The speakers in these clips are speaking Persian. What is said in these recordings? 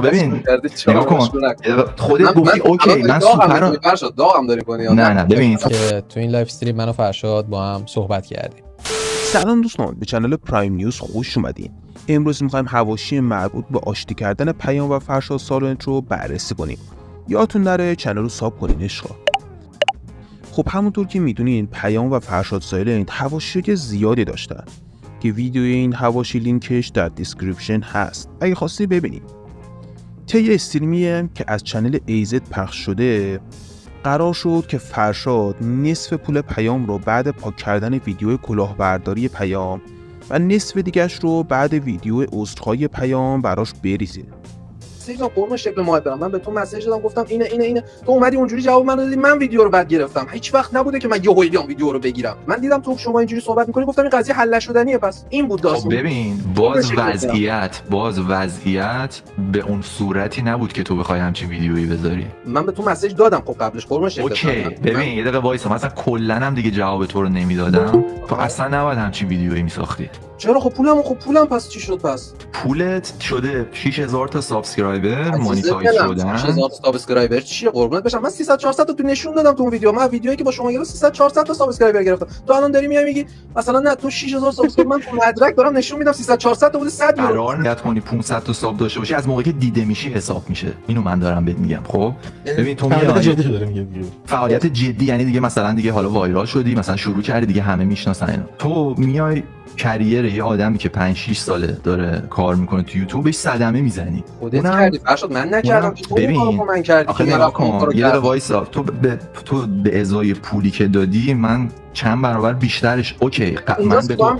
ببین نگاه کن خودت گفتی اوکی من سوپر فرشاد داغم داری کنی. نه ببین که تو این لایو استریم من و فرشاد با هم صحبت کردیم. سلام دوستان، به کانال پرایم نیوز خوش اومدین. امروز میخوایم حواشی مربوط به آشتی کردن پیام و فرشاد سالنت رو بررسی کنیم. یادتون نره کانال رو ساب کنین عشقا. خب همونطور که میدونین پیام و فرشاد سایلنت حواشی زیادی داشتن که ویدیوی این حواشی لینکش در دیسکریپشن هست اگه خواستی ببینیم. طی استریمی که از چنل ایزد پخش شده قرار شد که فرشاد نصف پول پیام رو بعد پاک کردن ویدیو کلاهبرداری پیام و نصف دیگش رو بعد ویدیو عذرخواهی پیام براش بریزه. سیجان قرم شکل ماه برم. من به تو مسیج دادم گفتم اینه تو اومدی اونجوری جواب منو دادی، من ویدیو رو بعد گرفتم. هیچ وقت نبوده که من یهو بیام ویدیو رو بگیرم. من دیدم تو شما اینجوری صحبت می‌کنی گفتم این قضیه حل نشدنیه. پس این بود داستان. ببین باز وضعیت به اون صورتی نبود که تو بخوای همچین ویدیویی بذاری. من به تو مسیج دادم خب قبلش قرم شکل. اوکی ببین یه دقیقه وایسا، مثلا کلا هم دیگه جواب تو رو نمیدادم. تو اصلا نباید همچین ویدیویی میساختی. چرا؟ خب پولم پس چی شد؟ پس پولت شده 6000 تا سابسکرایبر مانیتایز شدن. 6000 تا سابسکرایبر چیه قربونت بشم؟ من 300 400 تا تو نشون دادم تو اون ویدیو. من ویدیویی که با شما گرفتم 300 400 تا سابسکرایبر گرفتم. تو الان داری میگی مثلا نه تو 6000 سابسکرایبر. من تو مدرک دارم نشون میدم 300 400 تا بوده 100 یورو. قرار نیت کنی 500 تا ساب داشته باشی، از موقعی که دیده میشی حساب میشه. اینو من دارم بهت میگم. خب ببین تو فعالیت جدی یعنی دیگه مثلا دیگه حالا وایرال شدی، مثلا شروع کردی دیگه همه میشناسن اینو. تو میای کریر یه آدمی که 5 6 ساله داره کار میکنه تو یوتیوبش صدمه میزنی. خودت کردی فرشاد، من نکردم. ببین من کردی که یه دقیقه وایسا. تو به ازای پولی که دادی من چند برابر بیشترش. اوکی من به تو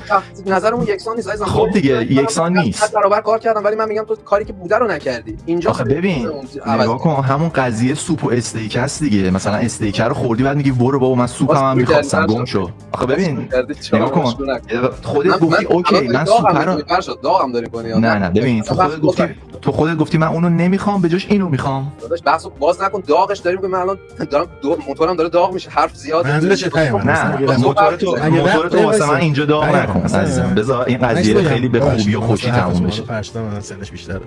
نظرمون یکسان نیست عزیزم. خب دیگه یکسان نیست. چند برابر کار کردم ولی من میگم تو کاری که بوده رو نکردی. اینجا ببین نگاه کن همون قضیه سوپ و استیک است دیگه. مثلا استیک رو خوردی بعد میگی برو بابا من سوپم هم می‌خواستم گم شو. آخه ببین نگاه کن خودت گفتی اوکی من سوپ رو داغم داری کنی. نه ببین تو خودت گفتی من اونو نمیخوام به جاش اینو میخوام. داداش بحثو باز نکن. داغش داریم که من الان دارم موتورم داره داغ میشه. حرف زیاد. منظور چه پیام؟ نه موتور تو واسه من اینجا داغ نکن عزیزم. بذار این قضیه خیلی به خوبی و خوشی تموم بشه. فرشاد من سنش بیشتره.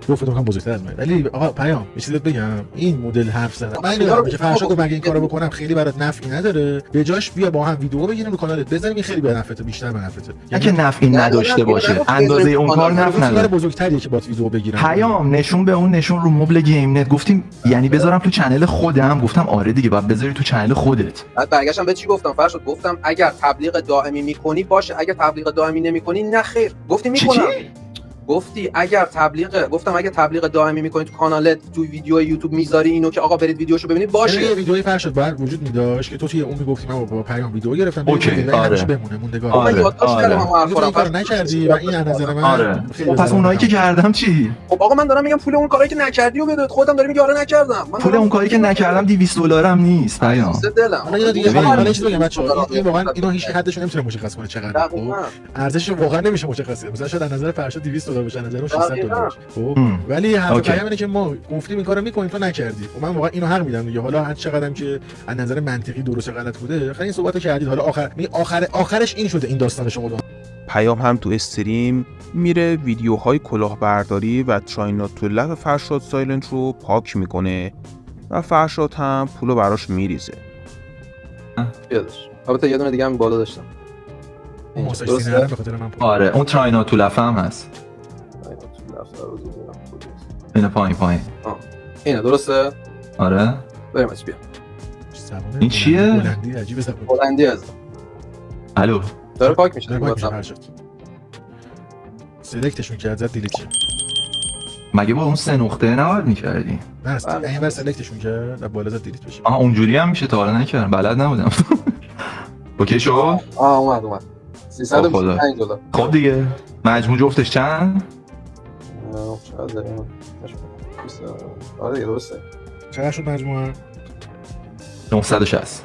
گفتم میگم بزرگتر از من. ولی آقا پیام یه چیزی بگم. این مدل حرف زدن من نمیدونم که فرشاد مگه این کارو بکنم خیلی برات نفعی نداره. به جاش بیا با هم ویدیو بگیریم رو کانالت بزنیم. این خیلی به نفعته، بیشتر به نفعته. یعنی که نفعی نداشته باشه اندازه اون کار نفع نداره. بزرگتریه که با ویدیو بگیرم. پیام نشون به اون نشون رو مبل گیم نت گفتیم یعنی بذارم تو چنل خودم. گفتم آره دیگه بعد بذاری تو چنل خودت. بعد برگشتم به چی گفتم فرشاد؟ گفتم اگر تبلیغ دائمی میکنی باشه، اگر تبلیغ دائمی نمیکنی نه خیر. گفتی میکنم. گفتی اگر تبلیغ دائمی میکنی تو کانالت تو ویدیو یوتیوب میذاری اینو که آقا برید ویدیوشو ببینید باشه. یه ویدیوی فرشاد باید وجود میداشت که تو توی اون میگفتی من با پیام ویدیو گرفتم. اوکی آره بمونه موندگار. آره کار نکردی و این از نظر من آره. پس اونایی که کردم چی؟ خب آقا من دارم میگم پول اون کاری که نکردی و بده. خودم داری میگی آره نکردم. پول اون کاری که نکردم 200 دلارم نیست پیام. حالا دیگه حالا چیزی بگم بچه‌ها، این واقعا اینو هیچ حدش نمیتونه مشخص کنه چقدر. ارزشش واقعا نمیشه مشخص. مثلا شاید از نظر فرشاد 200 دلار باشه، از نظر 600 دلار. خب ولی حرف پیام اینه که ما گفتیم این کارو میکنیم تو نکردی. و من واقعا اینو حق میدم دیگه. حالا هر چقدرم که از نظر منطقی درست غلط بوده، خیلی این صحبتو کردید. حالا آخرش این شده این داستان شما دو. پیام هم تو استریم میره ویدیوهای کلاهبرداری و ترای نات تو لو فرشاد سایلنت رو پاک میکنه و فرشاد هم پولو براش میریزه. یادش البته یه دونه دیگه هم بالا داشتم. آره اون ترای نات تو لف هم هست. اینه پایین اینه درسته؟ آره بریم از بیا. این چیه؟ بلندی عجیبه زبون. بلندی از الو داره پاک میشه. سلکتشون کرد زد دیلیت شد. مگه با اون 3 نقطه نباید می‌کردی؟ نه این بر سلکتشون کرد و بالا زد دیلیت بشه. اونجوری هم میشه تا حالا نکردم بلد نبودم. اوکی شو؟ اومد 325 دلار. خب دیگه مجموع جفتش چند؟ آره دیگه درسته. چقدر شد مجموعه؟ 960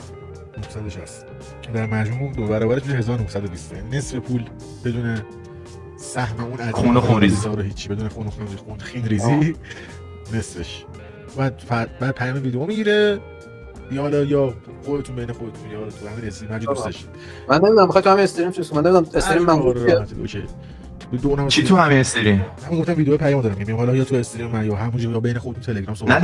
که در مجموع دو برابرش میشه 1920. نصف پول بدون سهم اون عدد خون ریزی رو هیچی، بدون خون ریزی نصفش. بعد پیام ویدیو میگیره یا خودتون بین خودتون یا تو همین رسید مجید دوست داشتید. من نمیدونم بخاطر تو همین استریم چیز من نمیدونم استریم من اوکی چی تو همین استریم؟ همین گفتم ویدیو پیام دارم، یعنی حالا یا تو استریم من یا همونجوری یا بین خودت تلگرام صحبت.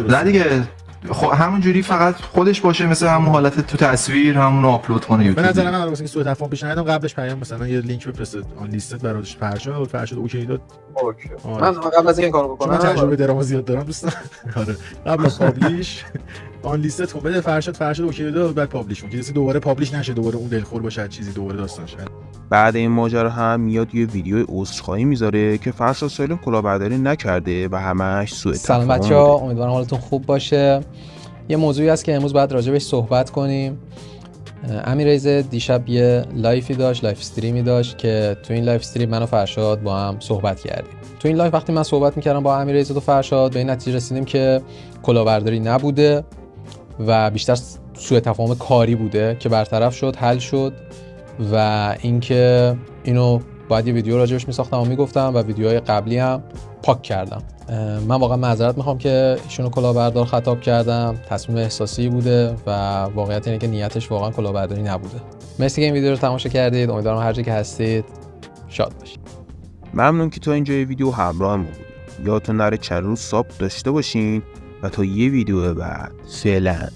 نه دیگه خب همون جوری فقط خودش باشه، مثل همون حالت تو تصویر همون رو آپلود کنه یوتیوب. به نظر من واسه اینکه سوء تفاهم پیش نیاد قبلش پیام مثلا یه لینک بفرستید آن لیست براش فرشاد اوکی داد. اوکی. من قبل از این کارو بکنم، من تجربه درام زیاد دارم دوستان. آره قبل از پابلیش آن لیست کن بده فرشاد اوکی داد بعد پابلیش کن که دوباره پابلیش نشه، دوباره اون دلخور باشه چیزی دوباره داستان شه. بعد این ماجرا هم میاد یه ویدیو عذرخواهی میذاره که فرشاد سالم کلاهبرداری نکرده و همش سوء تفاهم. سلام بچه‌ها، امیدوارم حالتون خوب باشه. یه موضوعی هست که امروز باید راجبش صحبت کنیم. امیررضا دیشب یه لایفی داشت، لایف استریمی داشت که تو این لایف استریم من و فرشاد با هم صحبت کردیم. تو این لایف وقتی من صحبت میکردم با امیررضا و فرشاد به این نتیجه رسیدیم که کلاهبرداری نبوده و بیشتر سوء تفاهم کاری بوده که برطرف شد، حل شد و اینکه اینو باید یه ویدیو راجبش میساختم و میگفتم و ویدیوهای قبلی هم پاک کردم. من واقعا معذرت میخوام که ایشونو کلاهبردار خطاب کردم، تصمیم احساسی بوده و واقعیت اینه که نیتش واقعا کلاهبرداری نبوده. مرسی که این ویدیو رو تماشا کردید، امیدوارم هر جایی که هستید شاد باشید. ممنون که تا اینجای ویدیو همراهمون بودید. یادتون نره چند روز ساب داشته باشین و تا یه ویدیو بعد فعلا